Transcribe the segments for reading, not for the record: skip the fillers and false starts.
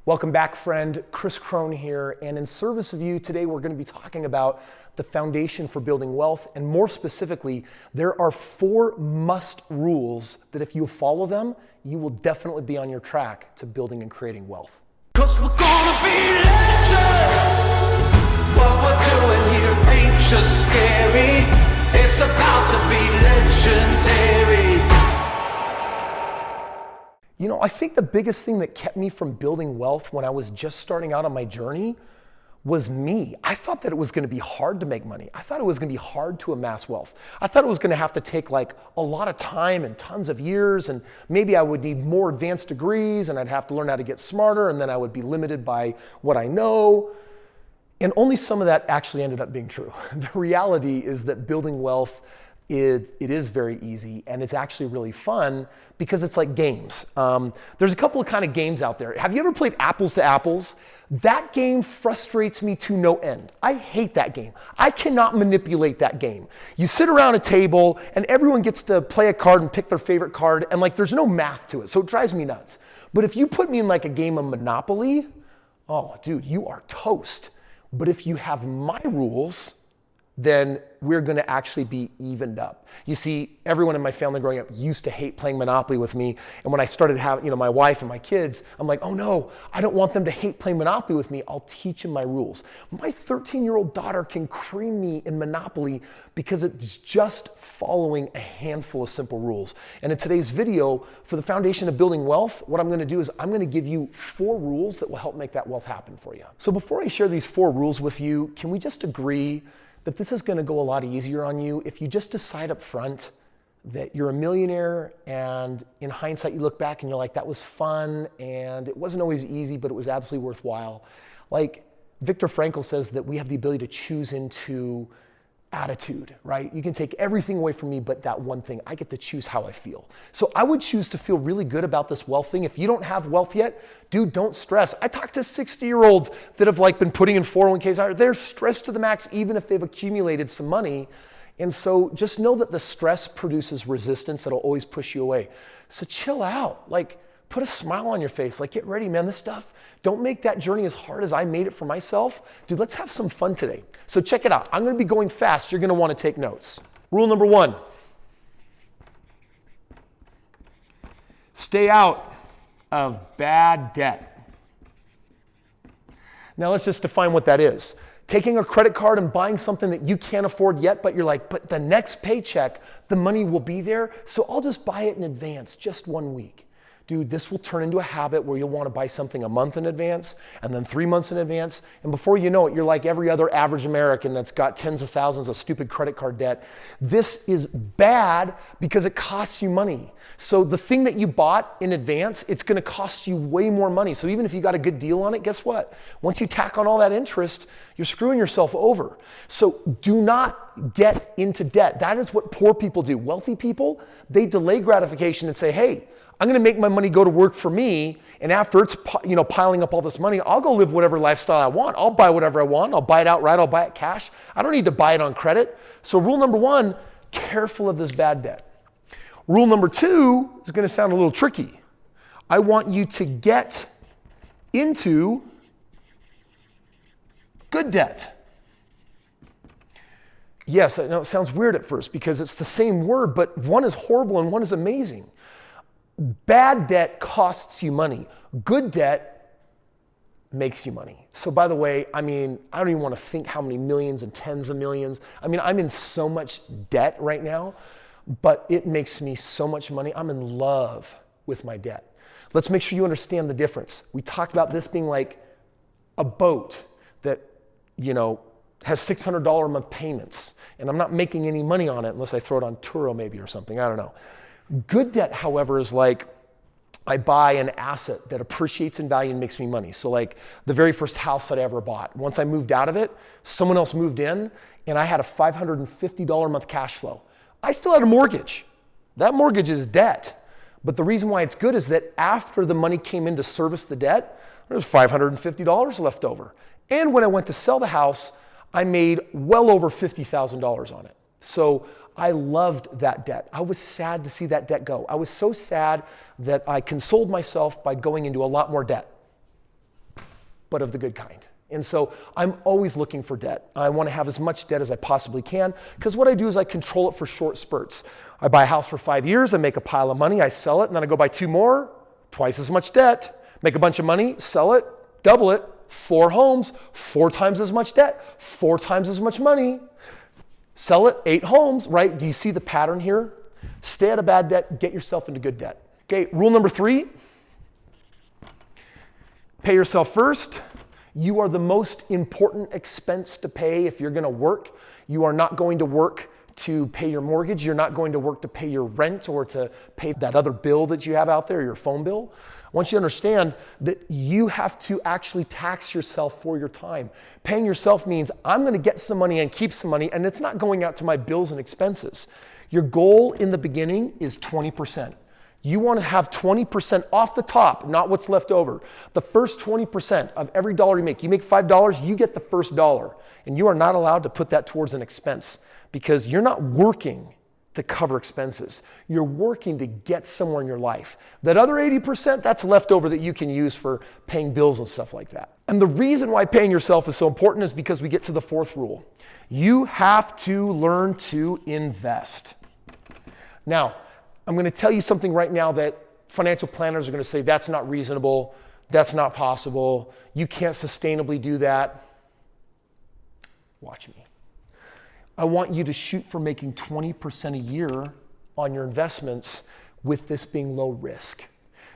Welcome back, friend. Kris Krohn here, and in service of you, today we're going to be talking about the foundation for building wealth, and more specifically, there are 4 must rules that if you follow them, you will definitely be on your track to building and creating wealth. 'Cause we're gonna be legends. What we're doing here ain't just scary. It's about to be legendary. You know, I think the biggest thing that kept me from building wealth when I was just starting out on my journey was me. I thought that it was going to be hard to make money. I thought it was going to be hard to amass wealth. I thought it was going to have to take like a lot of time and tons of years, and maybe I would need more advanced degrees and I'd have to learn how to get smarter, and then I would be limited by what I know. And only some of that actually ended up being true. The reality is that building wealth it is very easy, and it's actually really fun because it's like games. There's a couple of kind of games out there. Have you ever played Apples to Apples? That game frustrates me to no end. I hate that game. I cannot manipulate that game. You sit around a table and everyone gets to play a card and pick their favorite card, and like there's no math to it, so it drives me nuts. But if you put me in like a game of Monopoly, oh dude, you are toast. But if you have my rules, then we're going to actually be evened up. You see, everyone in my family growing up used to hate playing Monopoly with me. And when I started having, my wife and my kids, I'm like, oh no, I don't want them to hate playing Monopoly with me. I'll teach them my rules. My 13-year-old daughter can cream me in Monopoly because it's just following a handful of simple rules. And in today's video, for the foundation of building wealth, what I'm going to do is I'm going to give you 4 rules that will help make that wealth happen for you. So before I share these 4 rules with you, can we just agree that this is going to go a lot easier on you if you just decide up front that you're a millionaire, and in hindsight you look back and you're like, that was fun and it wasn't always easy, but it was absolutely worthwhile. Like Viktor Frankl says that we have the ability to choose into attitude, right? You can take everything away from me, but that one thing, I get to choose how I feel. So I would choose to feel really good about this wealth thing. If you don't have wealth yet, dude, don't stress. I talk to 60-year-olds that have like been putting in 401ks. They're stressed to the max, even if they've accumulated some money. And so just know that the stress produces resistance that'll always push you away. So chill out. Like, put a smile on your face. Like, get ready, man. This stuff, don't make that journey as hard as I made it for myself. Dude, let's have some fun today. So check it out. I'm going to be going fast. You're going to want to take notes. Rule number 1. Stay out of bad debt. Now let's just define what that is. Taking a credit card and buying something that you can't afford yet, but you're like, but the next paycheck, the money will be there, so I'll just buy it in advance, just 1 week. Dude, this will turn into a habit where you'll want to buy something a month in advance and then 3 months in advance. And before you know it, you're like every other average American that's got tens of thousands of stupid credit card debt. This is bad because it costs you money. So the thing that you bought in advance, it's going to cost you way more money. So even if you got a good deal on it, guess what? Once you tack on all that interest, you're screwing yourself over. So do not get into debt. That is what poor people do. Wealthy people, they delay gratification and say, hey, I'm going to make my money go to work for me, and after it's piling up all this money, I'll go live whatever lifestyle I want. I'll buy whatever I want. I'll buy it outright. I'll buy it cash. I don't need to buy it on credit. So rule number 1, careful of this bad debt. Rule number 2 is going to sound a little tricky. I want you to get into good debt. Yes, I know it sounds weird at first because it's the same word, but one is horrible and one is amazing. Bad debt costs you money. Good debt makes you money. So by the way, I don't even want to think how many millions and tens of millions. I'm in so much debt right now, but it makes me so much money. I'm in love with my debt. Let's make sure you understand the difference. We talked about this being like a boat that, has $600 a month payments, and I'm not making any money on it unless I throw it on Turo maybe or something. I don't know. Good debt, however, is like I buy an asset that appreciates in value and makes me money. So like the very first house that I ever bought, once I moved out of it, someone else moved in and I had a $550 a month cash flow. I still had a mortgage. That mortgage is debt. But the reason why it's good is that after the money came in to service the debt, there was $550 left over. And when I went to sell the house, I made well over $50,000 on it. So I loved that debt. I was sad to see that debt go. I was so sad that I consoled myself by going into a lot more debt. but of the good kind. And so I'm always looking for debt. I want to have as much debt as I possibly can, because what I do is I control it for short spurts. I buy a house for 5 years, I make a pile of money, I sell it, and then I go buy 2 more, twice as much debt, make a bunch of money, sell it, double it, 4 homes, 4 times as much debt, 4 times as much money, sell it, 8 homes, right? Do you see the pattern here? Stay out of bad debt, get yourself into good debt. Okay, rule number 3, pay yourself first. You are the most important expense to pay if you're going to work. You are not going to work to pay your mortgage. You're not going to work to pay your rent or to pay that other bill that you have out there, your phone bill. I want you to understand that you have to actually tax yourself for your time. Paying yourself means I'm going to get some money and keep some money, and it's not going out to my bills and expenses. Your goal in the beginning is 20%. You want to have 20% off the top, not what's left over. The first 20% of every dollar you make $5, you get the first dollar. And you are not allowed to put that towards an expense, because you're not working to cover expenses. You're working to get somewhere in your life. That other 80%, that's left over that you can use for paying bills and stuff like that. And the reason why paying yourself is so important is because we get to the 4th rule. You have to learn to invest. Now, I'm going to tell you something right now that financial planners are going to say, that's not reasonable, that's not possible, you can't sustainably do that. Watch me. I want you to shoot for making 20% a year on your investments, with this being low risk.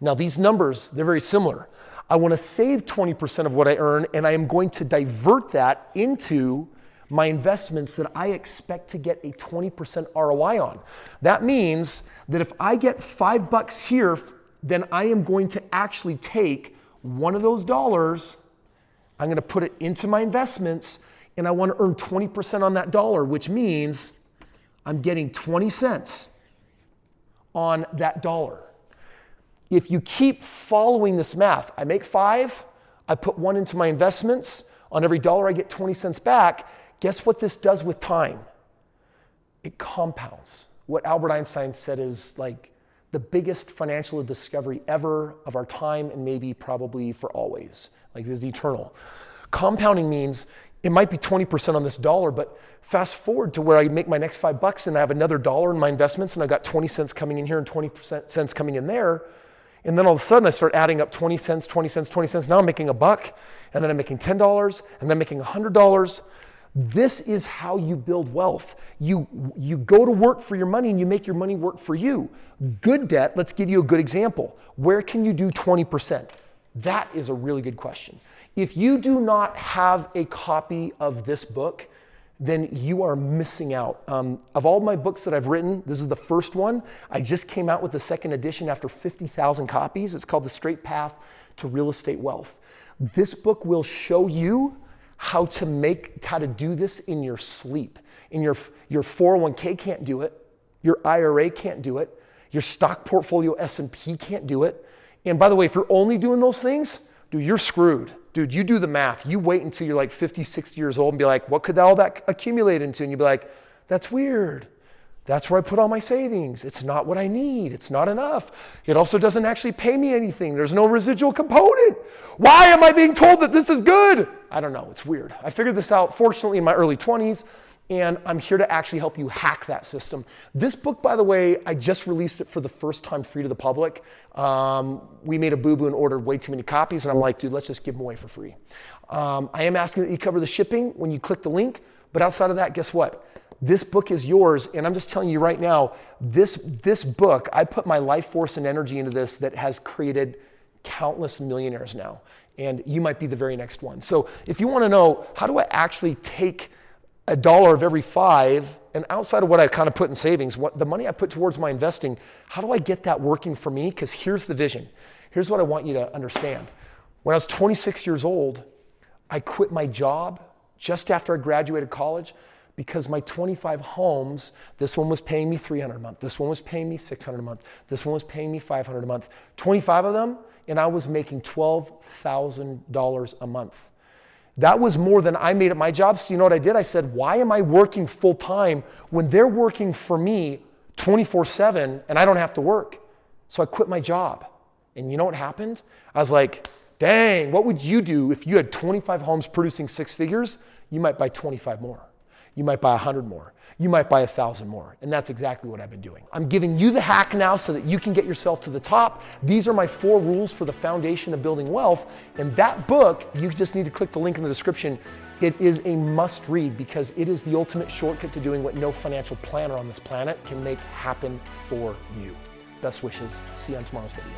Now, these numbers, they're very similar. I want to save 20% of what I earn, and I am going to divert that into my investments that I expect to get a 20% ROI on. That means that if I get $5 here, then I am going to actually take one of those dollars, I'm going to put it into my investments, and I want to earn 20% on that dollar, which means I'm getting 20 cents on that dollar. If you keep following this math, I make 5, I put 1 into my investments, on every dollar I get 20 cents back. Guess what this does with time? It compounds. What Albert Einstein said is like the biggest financial discovery ever of our time, and maybe probably for always. Like, this is eternal. Compounding means it might be 20% on this dollar, but fast forward to where I make my next $5 and I have another dollar in my investments, and I got 20 cents coming in here and 20 cents coming in there. And then all of a sudden I start adding up 20 cents, 20 cents, 20 cents. Now I'm making $1, and then I'm making $10, and then I'm making $100. This is how you build wealth. You go to work for your money, and you make your money work for you. Good debt, let's give you a good example. Where can you do 20%? That is a really good question. If you do not have a copy of this book, then you are missing out. Of all my books that I've written, this is the first one. I just came out with the second edition after 50,000 copies. It's called The Strait Path to Real Estate Wealth. This book will show you how to do this in your sleep. In your 401k can't do it. Your IRA can't do it. Your stock portfolio S&P can't do it. And by the way, if you're only doing those things, dude, you're screwed. Dude, you do the math. You wait until you're like 50, 60 years old and be like, what could all that accumulate into? And you'd be like, that's weird. That's where I put all my savings. It's not what I need. It's not enough. It also doesn't actually pay me anything. There's no residual component. Why am I being told that this is good? I don't know. It's weird. I figured this out, fortunately, in my early 20s, and I'm here to actually help you hack that system. This book, by the way, I just released it for the first time free to the public. We made a boo-boo and ordered way too many copies, and I'm like, dude, let's just give them away for free. I am asking that you cover the shipping when you click the link, but outside of that, guess what? This book is yours, and I'm just telling you right now, this book, I put my life force and energy into this that has created countless millionaires now, and you might be the very next one. So if you want to know, how do I actually take $1 of every 5, and outside of what I kind of put in savings, what the money I put towards my investing, how do I get that working for me? Because here's the vision. Here's what I want you to understand. When I was 26 years old, I quit my job just after I graduated college, because my 25 homes, this one was paying me $300 a month, this one was paying me $600 a month, this one was paying me $500 a month, 25 of them, and I was making $12,000 a month. That was more than I made at my job. So you know what I did? I said, why am I working full time when they're working for me 24/7 and I don't have to work? So I quit my job. And you know what happened? I was like, Dang, what would you do if you had 25 homes producing 6 figures? You might buy 25 more. You might buy 100 more. You might buy 1,000 more. And that's exactly what I've been doing. I'm giving you the hack now so that you can get yourself to the top. These are my 4 rules for the foundation of building wealth. And that book, you just need to click the link in the description. It is a must read because it is the ultimate shortcut to doing what no financial planner on this planet can make happen for you. Best wishes. See you on tomorrow's video.